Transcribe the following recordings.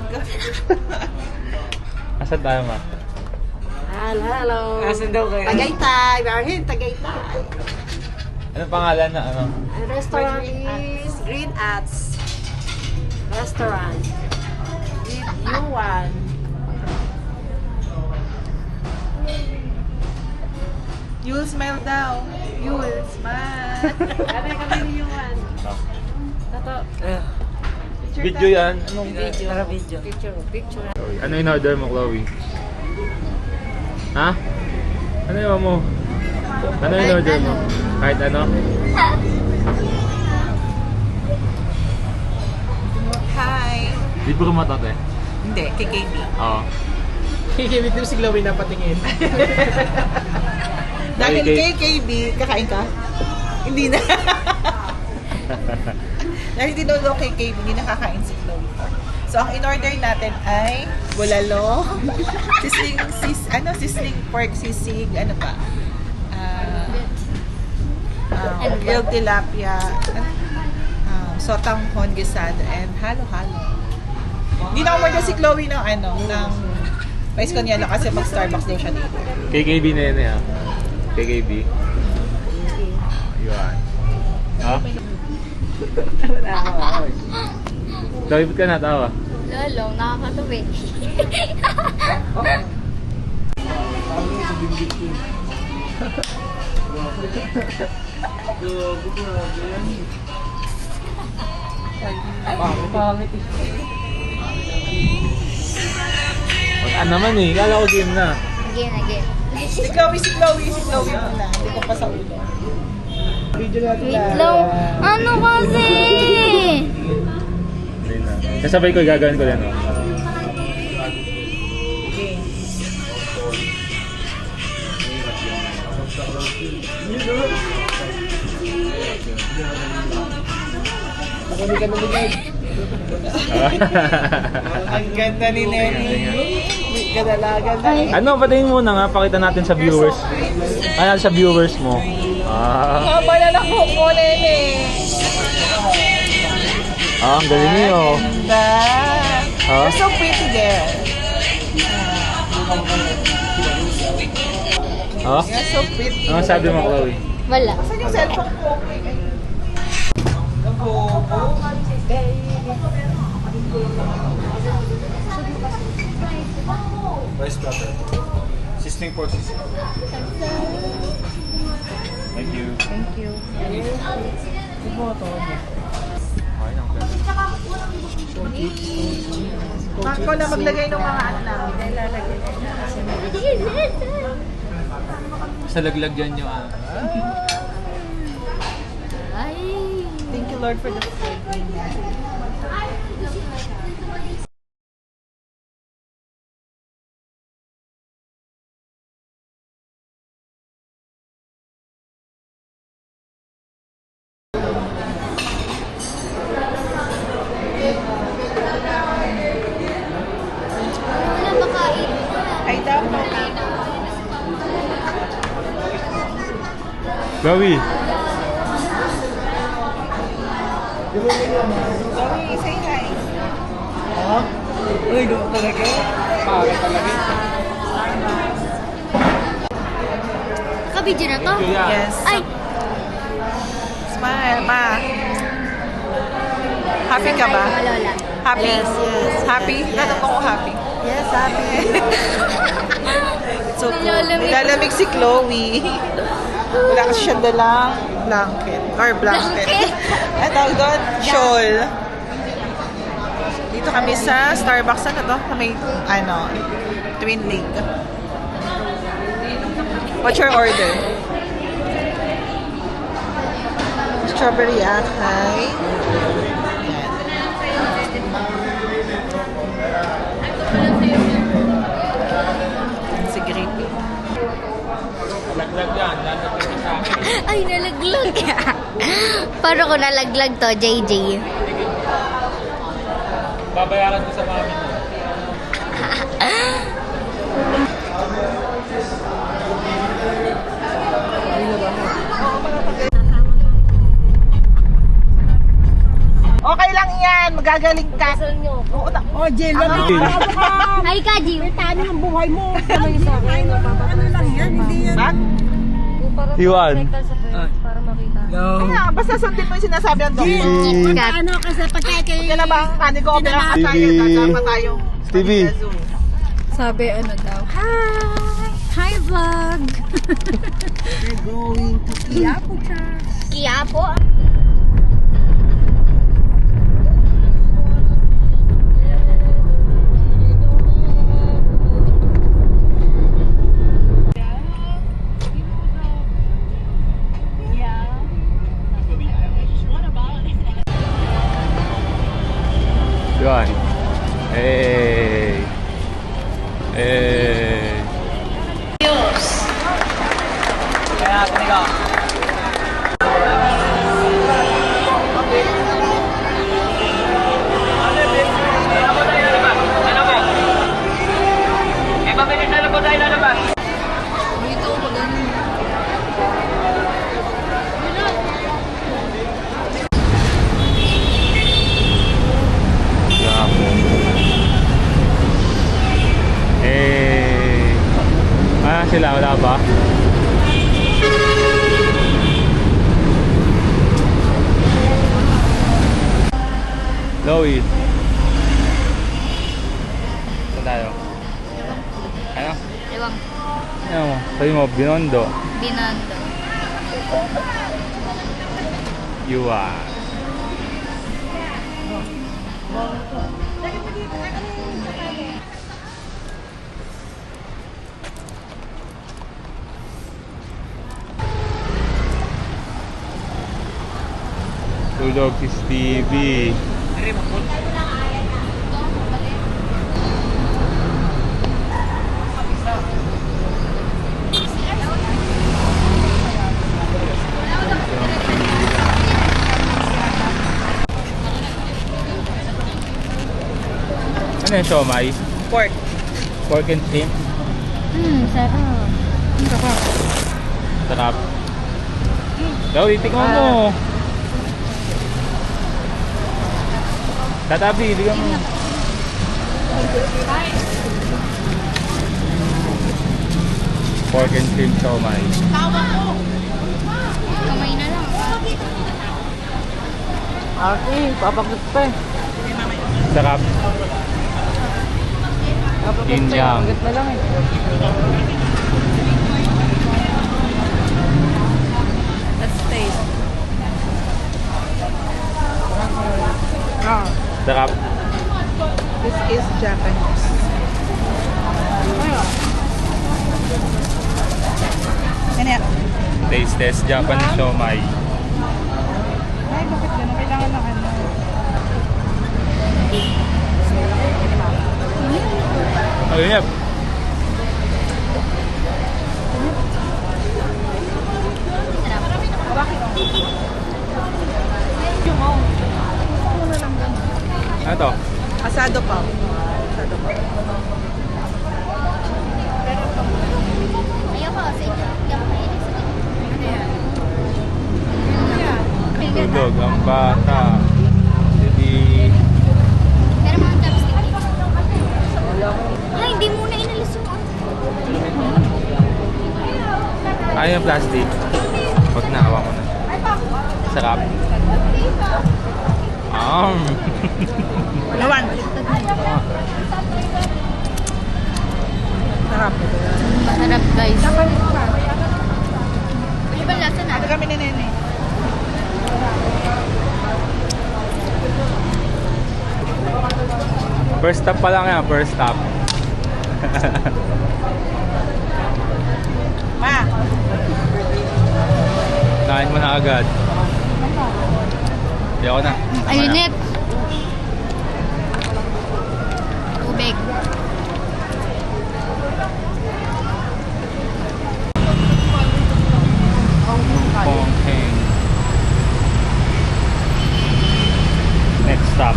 vlog. Asan tayo, ma? Hello. Asan daw kayo? Tagaytay. We are here in Tagaytay. Anong pangalan na ano? Ang restaurant is Green Ats Restaurant. With Yuan. You'll smile daw. You'll smile. Kami ni Yuan. Tato. Video yan. Anong Video. Para video. Picture. Ano in order mo, Chloe? Ha? Ano yung mo? Ano in order mo? Kahit ano? Hi. Di ba kumatot eh? Hindi, kay KB. Oo. Kikimit din si Chloe na patingin. Dahil Okay. kay KB, kakain ka? Hindi na. Dahil tinulong kay KB, hindi nakakain si Chloe. So, ang in-order natin ay bulalo, sizzling pork sisig, ano pa? Grilled tilapia, sotanghon gisado, and halo-halo. Hindi na umorder si Chloe ng ng Pais Conielo kasi mag-Starbucks daw siya dito. KKB na yun eh ha? KKB. Yun. Ha? Chloe, ba't ka natawa? Lolo, nakakatuwi. Wala naman eh, kala ko game na. Again. Si Chloe muna. Hindi ko pa sa ulo. Video natin Wait lang. Ano kasi? Hindi na. Kasabay ko, gagawin ko yan. Oh. Nakami ka naman. Ang ganda ni Nenny. Kadalagan na. Ano, patingin muna nga, pakita natin sa viewers. Ano sa viewers mo? Haba na ng hook mo, Nenny. Ang galing niyo. Ganda. You're so pretty there. Oh? You're so pretty. Ano sabi mo, Chloe? Wala. Saan yung cellphone ko? Rice butter. Sizzling pork sisig. Thank you. Thank you. Okay lang. Ako na maglagay ng mga ano namin. Lalagay. Sa laglag yan yung ano. Ay. Thank you, Lord, for the food. Wala makain. Ay, dapat. Chloe! Zoe, say hi. Uy, doon talaga. Pangit talaga. Nakabidyo na to? Yes. Ay. Smile, ma. Happy ka ba? Wala, wala. Happy? Yes. Happy? Tanong ko happy. Yes, happy. So, Nilalamig. nilalamig si Chloe. Wala kasi siya dalang blanket. Or blanket. Ay, tawag doon? Shawl. Dito kami sa Starbucks. Ano to? May, Twin Lake. What's your order? Strawberry acai. Si Grippy. Laglag yan. Lalaglag ka sa akin. Ay, nalaglag. Paano ko nalaglag to, JJ? Babayaran ko sa mami mo. Okay, Okay lang yan. Magagaling ka. Oh, Jill, Ay, Kaji. paano ang buhay mo? Ano lang yan, hindi yan. Bak? Iwan. Para makita. Kaya, basta sundin mo yung sinasabi ng doktor. KitKat. Ano kasi pagkakay... Kaya na ba ang kanin ko? Opera ka tayo. Stevie. Kasama tayo. Stevie. Sabi ano daw, Hi vlog! We're going to Quiapo, Charles. Quiapo. Yun. Hey. Hey. Kaya, tinigaw. Hey. Ah, sila wala ba? Chloe. Saan tayo? Ano? Ewan. Ano mo? Sabi mo, Binondo. Binando. Yuan. Tulog si Stevie. Ano yung siomay? Pork. Pork and shrimp? Sarap. Sarap. Daw, itikman mo. Tatabi, bigyan mo. Pork and shrimp siomay. Kamay na lang. Ate, papakit pa eh. Sarap. Inyang. na lang eh. Let's taste. Sarap. This is Japanese. Ano yan? Taste test Japanese siomay. Ay, bakit gano'n? Kailangan ng ano. Oh, yep. Ano to? Asado pa. Asado pa. Ayaw ko kasi. Hindi ako mahilig sa ganyan. Tulog ang bata. Hindi. Pero mga chopstick dito. Ay, hindi muna inalis yung Ayaw yung plastic. Pag naawa ko na. Sarap. Nawan. Sarap. Masarap, guys. Ano ba lasa na? Ito kami ni Nene. First stop pa lang yan, first stop. Ma, Kain mo na agad. Hindi ako na. Ayunit. Tubig. Okay. Next stop.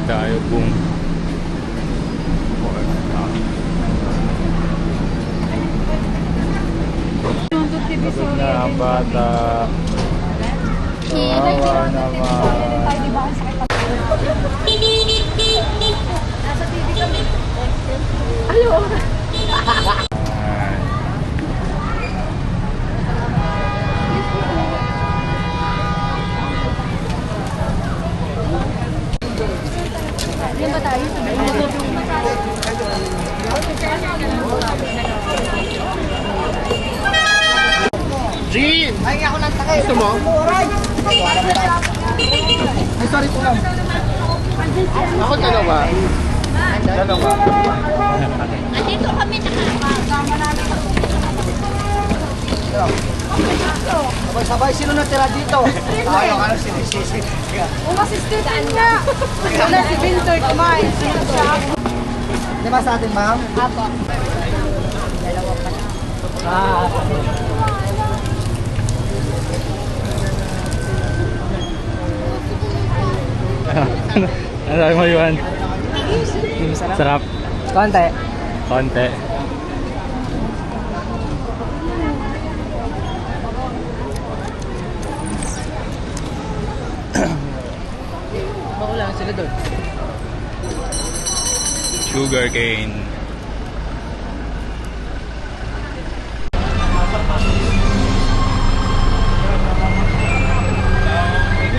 tayo kung pagod na ang bata. Kawawa naman. Nasa TV kami. Yan ba tayo? Jean! Ay, ako lang takay. Gusto mo? Ay, sorry po lang. Ako dalawa. Dalawa. Andito kami nakakasama namin. Sabay-sabay, sino natira dito? Ayaw ka na sinisisi. Umasistent niya. Wala si Winter kumain. Di ba sa atin, ma'am? Apo. Ano sabi mo, Yuan? Sarap. Konti. Konti. Bako lang sila doon. Sugar cane.